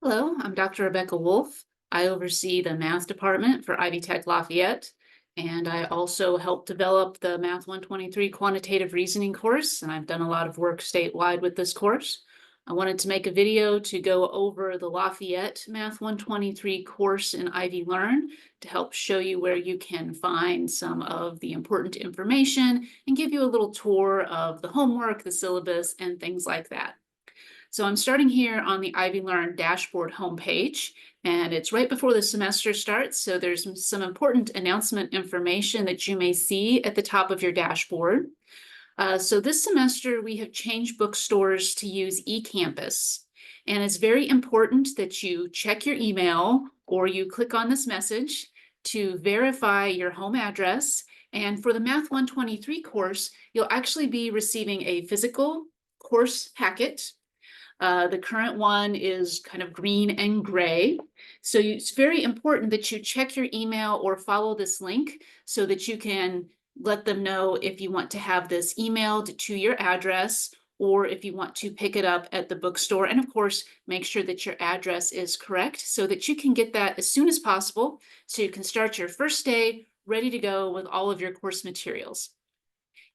Hello, I'm Dr. Rebecca Wolf. I oversee the math department for Ivy Tech Lafayette, and I also helped develop the Math 123 Quantitative Reasoning course, and I've done a lot of work statewide with this course. I wanted to make a video to go over the Lafayette Math 123 course in Ivy Learn to help show you where you can find some of the important information and give you a little tour of the homework, the syllabus, and things like that. So I'm starting here on the Ivy Learn dashboard homepage, and it's right before the semester starts. So there's some important announcement information that you may see at the top of your dashboard. So this semester, we have changed bookstores to use eCampus. And it's very important that you check your email or you click on this message to verify your home address. And for the Math 123 course, you'll actually be receiving a physical course packet. The current one is kind of green and gray. So it's very important that you check your email or follow this link so that you can let them know if you want to have this emailed to your address or if you want to pick it up at the bookstore. And of course, make sure that your address is correct so that you can get that as soon as possible so you can start your first day ready to go with all of your course materials.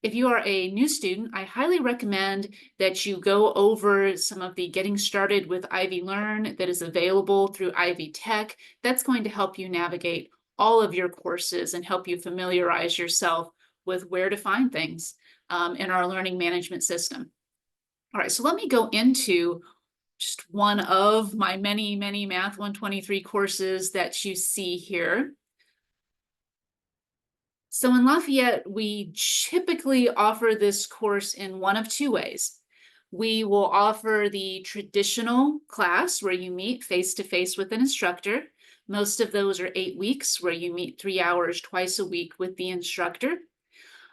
If you are a new student, I highly recommend that you go over some of the Getting Started with Ivy Learn that is available through Ivy Tech. That's going to help you navigate all of your courses and help you familiarize yourself with where to find things in our learning management system. All right, so let me go into just one of my many Math 123 courses that you see here. So in Lafayette, we typically offer this course in one of two ways. We will offer the traditional class where you meet face-to-face with an instructor. Most of those are 8 weeks where you meet 3 hours twice a week with the instructor.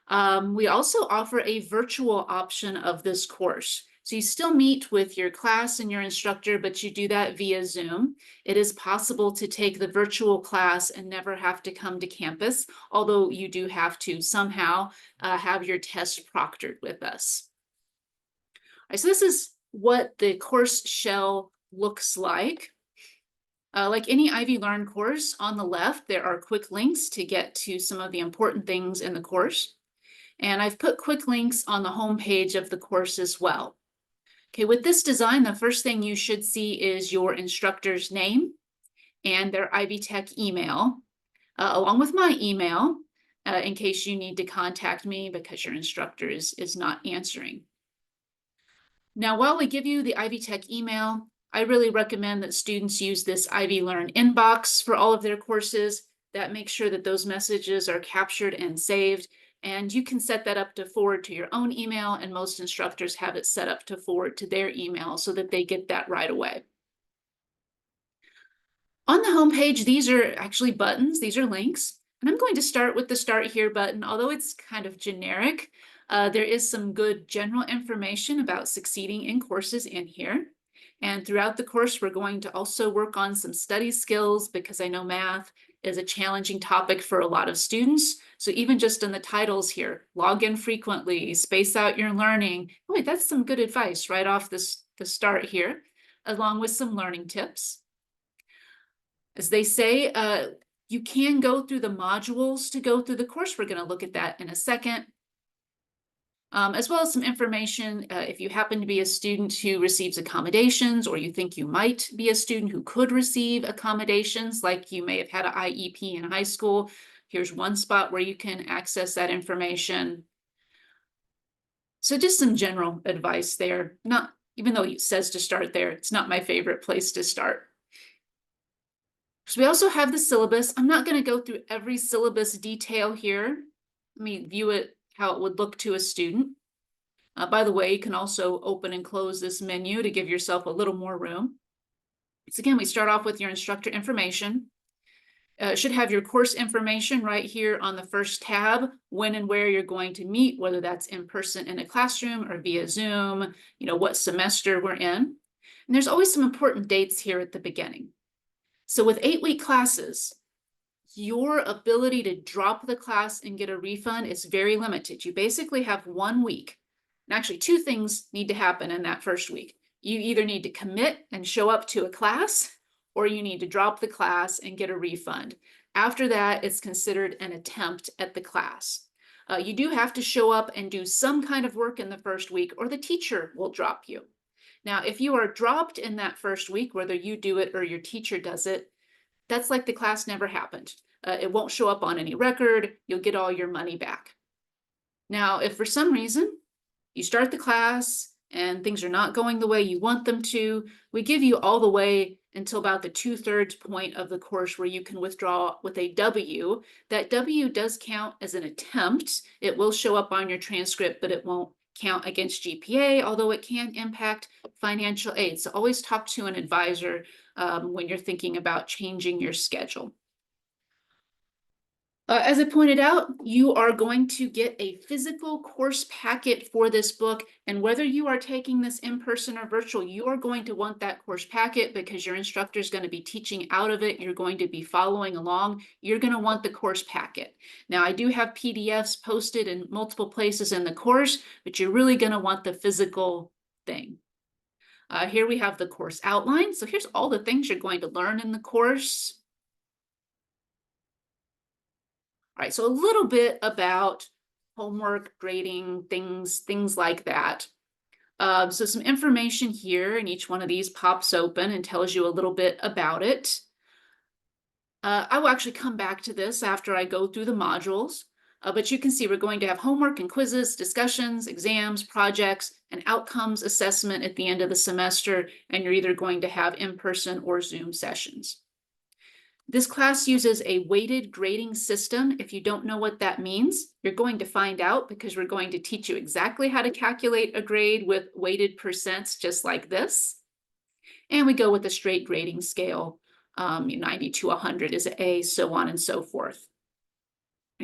We also offer a virtual option of this course. So you still meet with your class and your instructor, but you do that via Zoom. It is possible to take the virtual class and never have to come to campus, although you do have to somehow have your test proctored with us. All right, so this is what the course shell looks like. Like any Ivy Learn course, on the left, there are quick links to get to some of the important things in the course. And I've put quick links on the home page of the course as well. Okay, with this design, the first thing you should see is your instructor's name and their Ivy Tech email, along with my email, in case you need to contact me because your instructor is not answering. Now, while we give you the Ivy Tech email, I really recommend that students use this Ivy Learn inbox for all of their courses. That makes sure that those messages are captured and saved. And you can set that up to forward to your own email, and most instructors have it set up to forward to their email so that they get that right away. On the home page, these are actually buttons. These are links. And I'm going to start with the Start Here button. Although it's kind of generic, there is some good general information about succeeding in courses in here. And throughout the course, we're going to also work on some study skills because I know math is a challenging topic for a lot of students. So even just in the titles here, log in frequently, space out your learning. Wait, that's some good advice right off the start here, along with some learning tips. As they say, you can go through the modules to go through the course. We're going to look at that in a second. As well as some information if you happen to be a student who receives accommodations, or you think you might be a student who could receive accommodations, like you may have had an IEP in high school. Here's one spot where you can access that information. So just some general advice there. Not, even though it says to start there, it's not my favorite place to start. So we also have the syllabus. I'm not going to go through every syllabus detail here. Let me view it how it would look to a student. By the way, you can also open and close this menu to give yourself a little more room. So again, we start off with your instructor information. Should have your course information right here on the first tab, when and where you're going to meet, whether that's in person in a classroom or via Zoom, what semester we're in. And there's always some important dates here at the beginning. So with 8-week classes, your ability to drop the class and get a refund is very limited. You basically have 1 week. And actually, 2 things need to happen in that first week. You either need to commit and show up to a class, or you need to drop the class and get a refund. After that, it's considered an attempt at the class. You do have to show up and do some kind of work in the first week, or the teacher will drop you. Now, if you are dropped in that first week, whether you do it or your teacher does it, that's like the class never happened. It won't show up on any record. You'll get all your money back. Now, if for some reason you start the class and things are not going the way you want them to, we give you all the way until about the 2/3 point of the course where you can withdraw with a W. That W does count as an attempt. It will show up on your transcript, but it won't count against GPA, although it can impact financial aid. So always talk to an advisor when you're thinking about changing your schedule. As I pointed out, you are going to get a physical course packet for this book, and whether you are taking this in person or virtual, you are going to want that course packet because your instructor is going to be teaching out of it. You're going to be following along. You're going to want the course packet. Now, I do have PDFs posted in multiple places in the course, but you're really going to want the physical thing. Here we have the course outline. So here's all the things you're going to learn in the course. All right, so a little bit about homework, grading, things like that. So some information here, and each one of these pops open and tells you a little bit about it. I will actually come back to this after I go through the modules, but you can see we're going to have homework and quizzes, discussions, exams, projects, and outcomes assessment at the end of the semester, and you're either going to have in-person or Zoom sessions. This class uses a weighted grading system. If you don't know what that means, you're going to find out because we're going to teach you exactly how to calculate a grade with weighted percents just like this. And we go with a straight grading scale. 90 to 100 is an A, so on and so forth.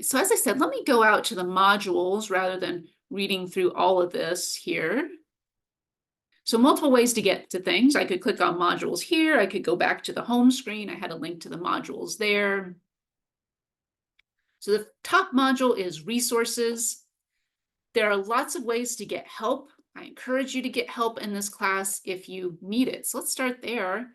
So as I said, let me go out to the modules rather than reading through all of this here. So multiple ways to get to things. I could click on modules here. I could go back to the home screen. I had a link to the modules there. So the top module is resources. There are lots of ways to get help. I encourage you to get help in this class if you need it. So let's start there.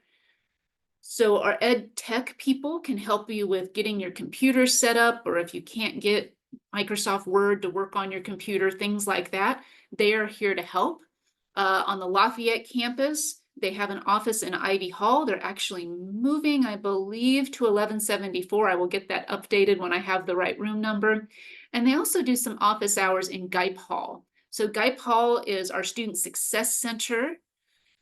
So our ed tech people can help you with getting your computer set up, or if you can't get Microsoft Word to work on your computer, things like that. They are here to help. On the Lafayette campus, they have an office in Ivy Hall. They're actually moving, I believe, to 1174. I will get that updated when I have the right room number. And they also do some office hours in Guype Hall. So Guype Hall is our Student Success Center.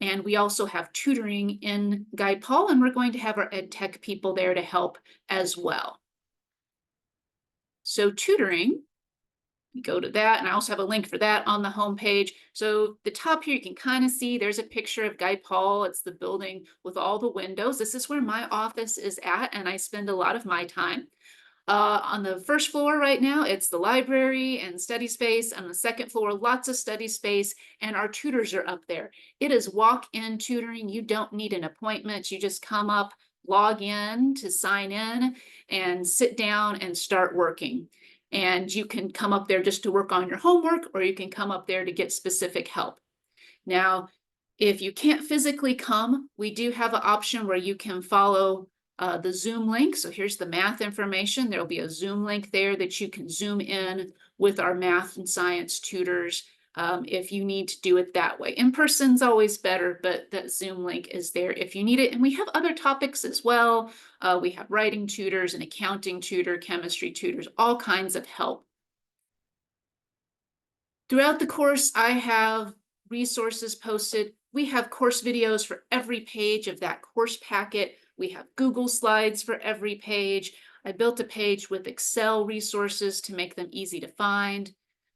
And we also have tutoring in Guype Hall, and we're going to have our ed tech people there to help as well. So tutoring, you go to that, and I also have a link for that on the homepage. So the top here, you can kind of see there's a picture of Guype Hall. It's the building with all the windows. This is where my office is at, and I spend a lot of my time. On the first floor right now, it's the library and study space. On the second floor, lots of study space, and our tutors are up there. It is walk-in tutoring. You don't need an appointment. You just come up, log in to sign in, and sit down and start working. And you can come up there just to work on your homework, or you can come up there to get specific help. Now, if you can't physically come, we do have an option where you can follow the Zoom link. So here's the math information. There'll be a Zoom link there that you can Zoom in with our math and science tutors if you need to do it that way. In person's always better, but that Zoom link is there if you need it. And we have other topics as well. We have writing tutors, an accounting tutor, chemistry tutors, all kinds of help. Throughout the course, I have resources posted. We have course videos for every page of that course packet. We have Google Slides for every page. I built a page with Excel resources to make them easy to find.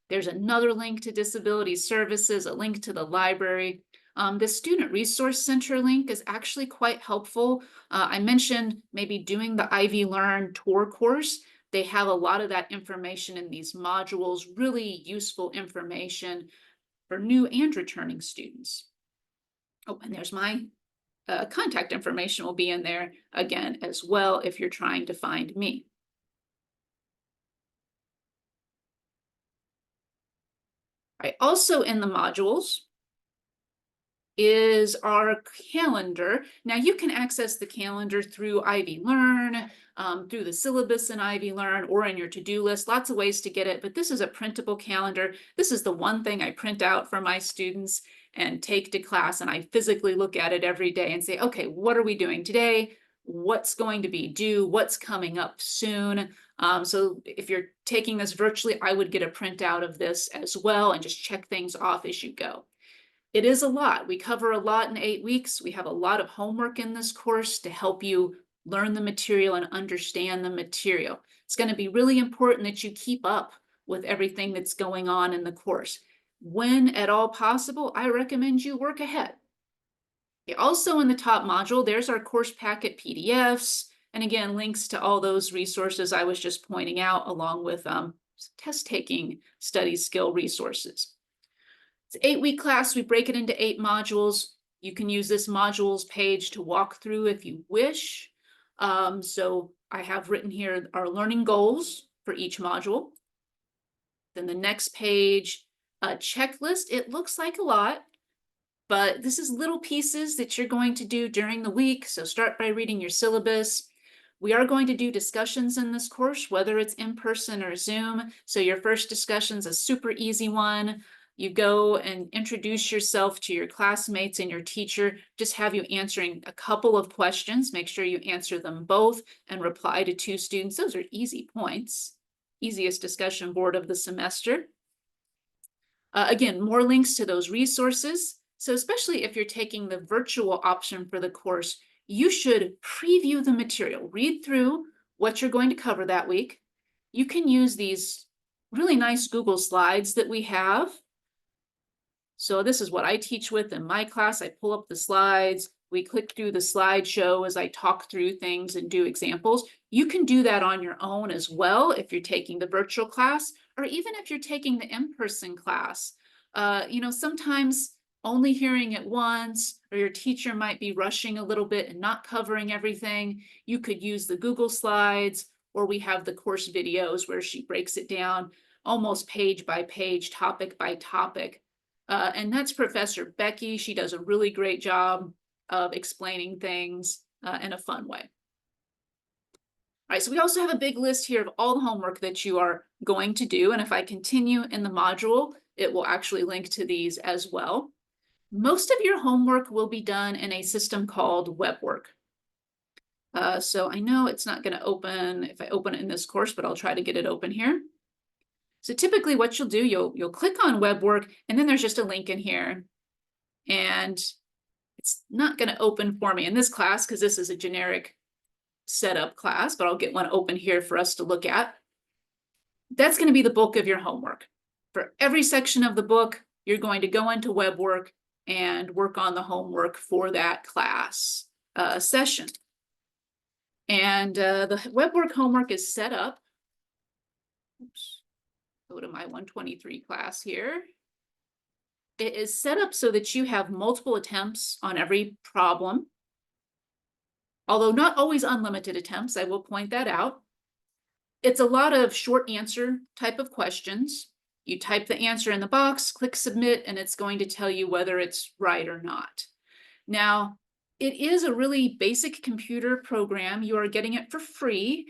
There's another link to disability services, a link to the library. The Student Resource Center link is actually quite helpful. I mentioned maybe doing the Ivy Learn tour course. They have a lot of that information in these modules, really useful information for new and returning students. Oh, and there's my contact information will be in there again as well if you're trying to find me. All right, also in the modules, is our calendar. Now you can access the calendar through Ivy Learn, through the syllabus in Ivy Learn, or in your to-do list. Lots of ways to get it, but this is a printable calendar. This is the one thing I print out for my students and take to class, and I physically look at it every day and say, okay, what are we doing today? What's going to be due? What's coming up soon? So if you're taking this virtually, I would get a printout of this as well and just check things off as you go. It is a lot. We cover a lot in 8 weeks. We have a lot of homework in this course to help you learn the material and understand the material. It's going to be really important that you keep up with everything that's going on in the course. When at all possible, I recommend you work ahead. Also in the top module, there's our course packet PDFs, and again, links to all those resources I was just pointing out, along with test-taking study skill resources. It's an 8-week class. We break it into 8 modules. You can use this modules page to walk through if you wish. So I have written here our learning goals for each module. Then the next page, a checklist. It looks like a lot, but this is little pieces that you're going to do during the week. So start by reading your syllabus. We are going to do discussions in this course, whether it's in person or Zoom. So your first discussion is a super easy one. You go and introduce yourself to your classmates and your teacher. Just have you answering a couple of questions. Make sure you answer them both and reply to 2 students. Those are easy points. Easiest discussion board of the semester. Again, more links to those resources. So especially if you're taking the virtual option for the course, you should preview the material. Read through what you're going to cover that week. You can use these really nice Google Slides that we have. So this is what I teach with in my class. I pull up the slides. We click through the slideshow as I talk through things and do examples. You can do that on your own as well if you're taking the virtual class, or even if you're taking the in-person class. Sometimes only hearing it once, or your teacher might be rushing a little bit and not covering everything. You could use the Google Slides, or we have the course videos where she breaks it down almost page by page, topic by topic. And that's Professor Becky. She does a really great job of explaining things in a fun way. All right, so we also have a big list here of all the homework that you are going to do. And if I continue in the module, it will actually link to these as well. Most of your homework will be done in a system called WebWork. So I know it's not going to open if I open it in this course, but I'll try to get it open here. So typically what you'll do, you'll click on WebWork, and then there's just a link in here. And it's not going to open for me in this class because this is a generic setup class, but I'll get one open here for us to look at. That's going to be the bulk of your homework. For every section of the book, you're going to go into WebWork and work on the homework for that class session. And the WebWork homework is set up. Oops. Go to my 123 class here. It is set up so that you have multiple attempts on every problem, although not always unlimited attempts. I will point that out. It's a lot of short answer type of questions. You type the answer in the box, click submit, and it's going to tell you whether it's right or not. Now, it is a really basic computer program. You are getting it for free,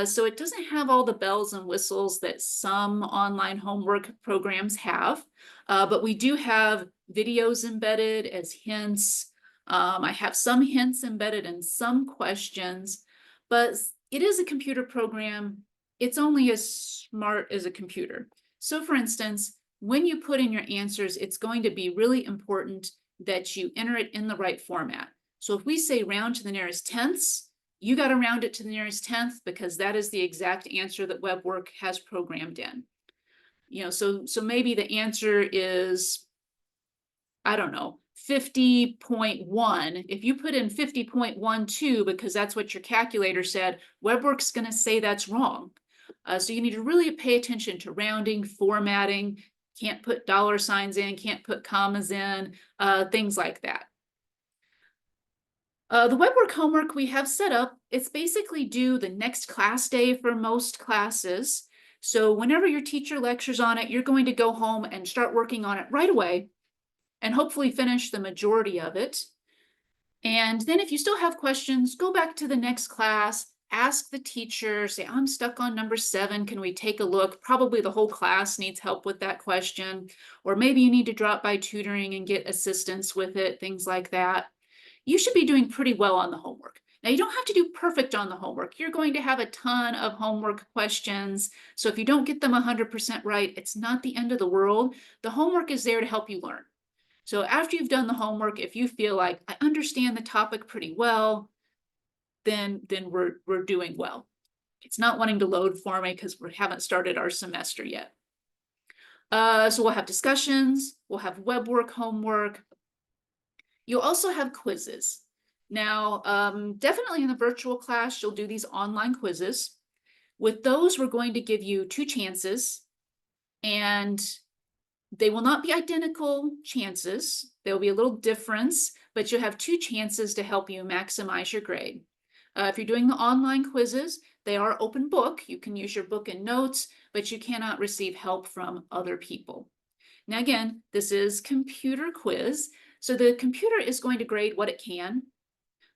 so it doesn't have all the bells and whistles that some online homework programs have, but we do have videos embedded as hints. I have some hints embedded in some questions, but it is a computer program. It's only as smart as a computer. So for instance, when you put in your answers, it's going to be really important that you enter it in the right format. So if we say round to the nearest tenths, you got to round it to the nearest tenth because that is the exact answer that WebWork has programmed in. So maybe the answer is, I don't know, 50.1. If you put in 50.12 because that's what your calculator said, WebWork's going to say that's wrong. So you need to really pay attention to rounding, formatting. Can't put dollar signs in, can't put commas in, things like that. The WebWork homework we have set up, it's basically due the next class day for most classes. So whenever your teacher lectures on it, you're going to go home and start working on it right away. and hopefully finish the majority of it. And then if you still have questions, go back to the next class, ask the teacher, say, I'm stuck on number 7. Can we take a look? Probably the whole class needs help with that question. Or maybe you need to drop by tutoring and get assistance with it, things like that. You should be doing pretty well on the homework. Now, you don't have to do perfect on the homework. You're going to have a ton of homework questions. So if you don't get them 100% right, it's not the end of the world. The homework is there to help you learn. So after you've done the homework, if you feel like I understand the topic pretty well, then we're doing well. It's not wanting to load for me because we haven't started our semester yet. So we'll have discussions, we'll have web work, homework. You'll also have quizzes. Now, definitely in the virtual class, you'll do these online quizzes. With those, we're going to give you 2 chances, and they will not be identical chances. There'll be a little difference, but you'll have 2 chances to help you maximize your grade. If you're doing the online quizzes, they are open book. You can use your book and notes, but you cannot receive help from other people. Now, again, this is computer quiz, so the computer is going to grade what it can,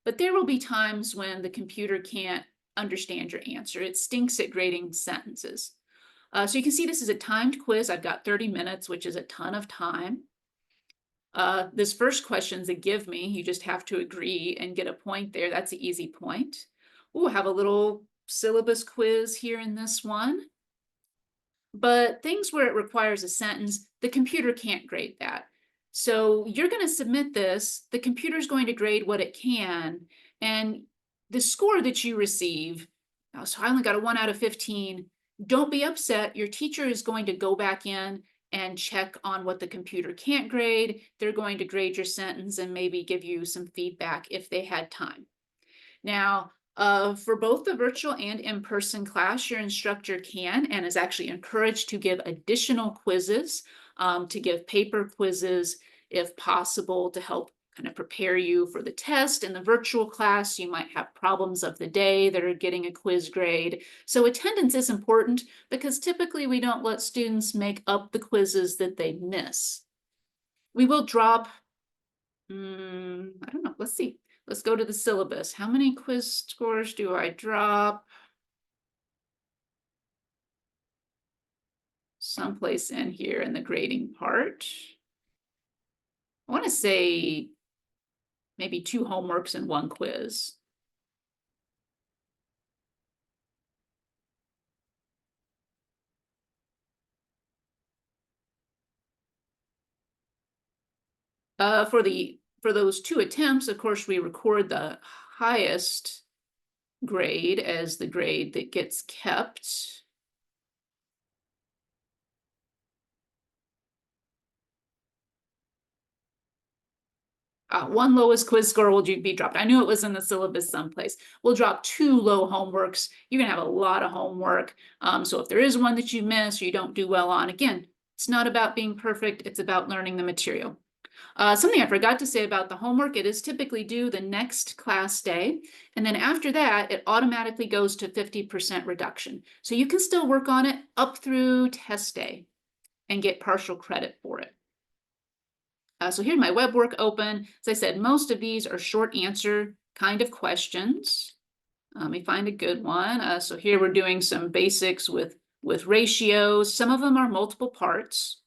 but there will be times when the computer can't understand your answer. It stinks at grading sentences. So you can see this is a timed quiz. I've got 30 minutes, which is a ton of time. This first question is a give me. You just have to agree and get a point there. That's an easy point. We'll have a little syllabus quiz here in this one. But things where it requires a sentence, the computer can't grade that. So you're going to submit this. The computer's going to grade what it can. And the score that you receive, so I only got a 1 out of 15. Don't be upset. Your teacher is going to go back in and check on what the computer can't grade. They're going to grade your sentence and maybe give you some feedback if they had time. Now, for both the virtual and in-person class, your instructor can and is actually encouraged to give additional quizzes, to give paper quizzes if possible, to help kind of prepare you for the test. In the virtual class, you might have problems of the day that are getting a quiz grade. So attendance is important because typically we don't let students make up the quizzes that they miss. We will drop, I don't know, let's see. Let's go to the syllabus. How many quiz scores do I drop? Someplace in here in the grading part. I want to say maybe 2 homeworks and 1 quiz. For those 2 attempts, of course, we record the highest grade as the grade that gets kept. One lowest quiz score will be dropped. I knew it was in the syllabus someplace. We'll drop 2 low homeworks. You're gonna have a lot of homework. So if there is one that you miss or you don't do well on, again, it's not about being perfect, it's about learning the material. Something I forgot to say about the homework, it is typically due the next class day. And then after that, it automatically goes to 50% reduction. So you can still work on it up through test day and get partial credit for it. So here's my web work open. As I said, most of these are short answer kind of questions. Let me find a good one. So here we're doing some basics with ratios. Some of them are multiple parts.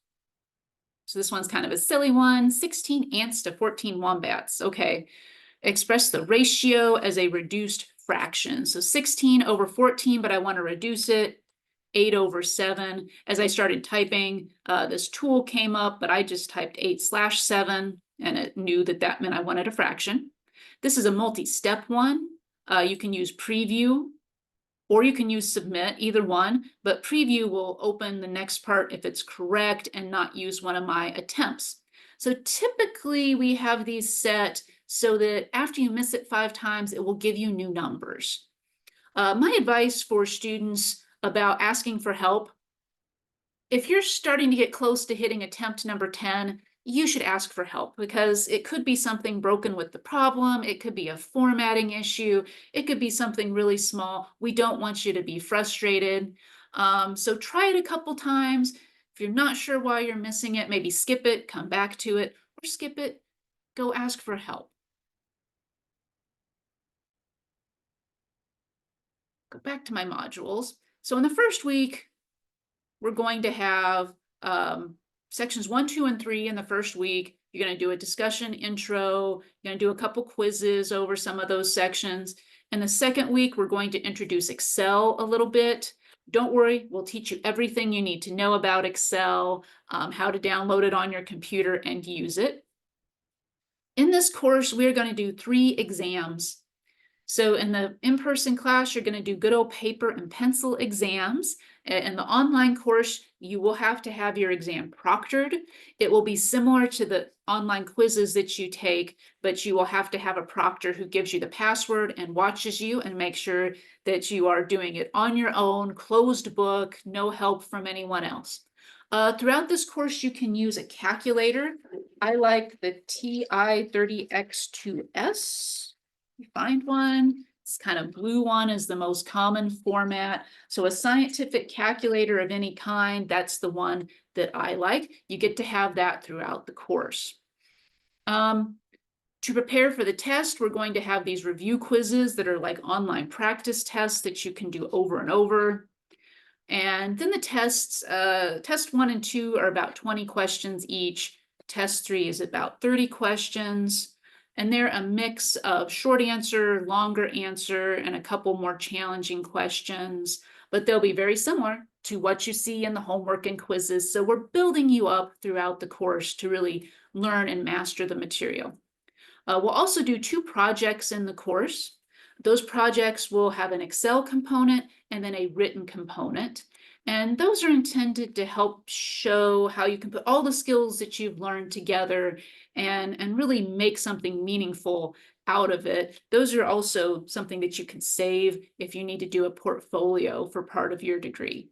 So this one's kind of a silly one. 16 ants to 14 wombats. Okay, express the ratio as a reduced fraction. So 16 over 14, but I want to reduce it. 8 over 7. As I started typing, this tool came up, but I just typed 8/7, and it knew that that meant I wanted a fraction. This is a multi-step one. You can use preview, or you can use submit, either one, but preview will open the next part if it's correct and not use one of my attempts. So typically we have these set so that after you miss it 5 times, it will give you new numbers. My advice for students about asking for help, if you're starting to get close to hitting attempt number 10, you should ask for help because it could be something broken with the problem. It could be a formatting issue. It could be something really small. We don't want you to be frustrated. So try it a couple times. If you're not sure why you're missing it, maybe skip it, come back to it, skip it, go ask for help. Go back to my modules. So in the first week, we're going to have sections 1, 2, and 3 in the first week. You're going to do a discussion intro. You're going to do a couple quizzes over some of those sections. In the second week, we're going to introduce Excel a little bit. Don't worry, we'll teach you everything you need to know about Excel, how to download it on your computer and use it. In this course, we're going to do 3 exams. So in the in-person class, you're going to do good old paper and pencil exams. In the online course, you will have to have your exam proctored. It will be similar to the online quizzes that you take, but you will have to have a proctor who gives you the password and watches you and make sure that you are doing it on your own, closed book, no help from anyone else. Throughout this course, you can use a calculator. I like the TI-30X2S. You find one. This kind of blue one is the most common format. So a scientific calculator of any kind, that's the one that I like. You get to have that throughout the course. To prepare for the test, we're going to have these review quizzes that are like online practice tests that you can do over and over. And then the tests, test 1 and 2 are about 20 questions each. Test 3 is about 30 questions. And they're a mix of short answer, longer answer, and a couple more challenging questions. But they'll be very similar to what you see in the homework and quizzes. So we're building you up throughout the course to really learn and master the material. We'll also do 2 projects in the course. Those projects will have an Excel component and then a written component. And those are intended to help show how you can put all the skills that you've learned together and really make something meaningful out of it. Those are also something that you can save if you need to do a portfolio for part of your degree.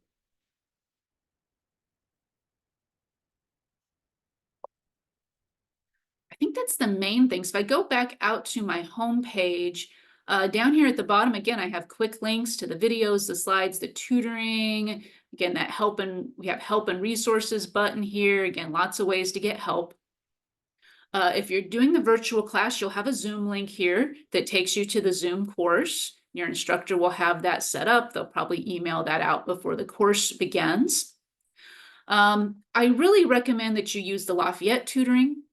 I think that's the main thing. So if I go back out to my home page, down here at the bottom, again, I have quick links to the videos, the slides, the tutoring. Again, we have help and resources button here. Again, lots of ways to get help. If you're doing the virtual class, you'll have a Zoom link here that takes you to the Zoom course. Your instructor will have that set up. They'll probably email that out before the course begins. I really recommend that you use the Lafayette tutoring.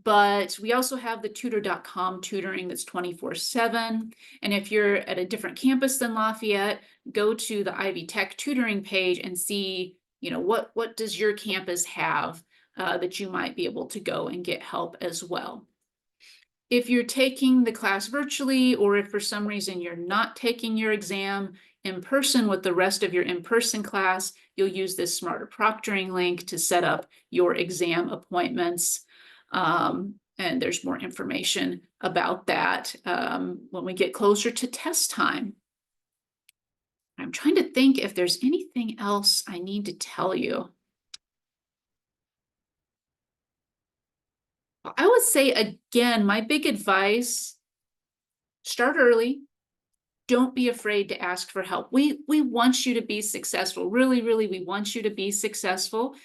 But we also have the tutor.com tutoring that's 24/7. And if you're at a different campus than Lafayette, go to the Ivy Tech tutoring page and see, what does your campus have that you might be able to go and get help as well. If you're taking the class virtually, or if for some reason you're not taking your exam in person with the rest of your in-person class, you'll use this Smarter Proctoring link to set up your exam appointments. And there's more information about that when we get closer to test time. I'm trying to think if there's anything else I need to tell you. I would say, again, my big advice, start early. Don't be afraid to ask for help. We want you to be successful. Really, really, we want you to be successful.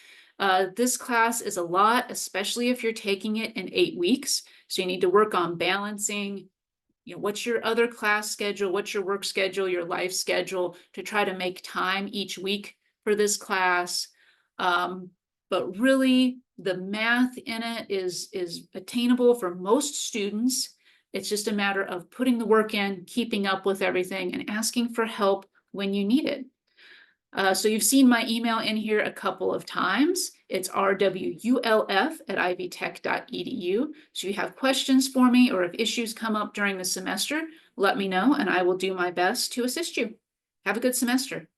This class is a lot, especially if you're taking it in 8 weeks. So you need to work on balancing, what's your other class schedule, what's your work schedule, your life schedule, to try to make time each week for this class. But really, the math in it is attainable for most students. It's just a matter of putting the work in, keeping up with everything, and asking for help when you need it. So you've seen my email in here a couple of times. It's rwulf@ivytech.edu. So you have questions for me, or if issues come up during the semester, let me know and I will do my best to assist you. Have a good semester.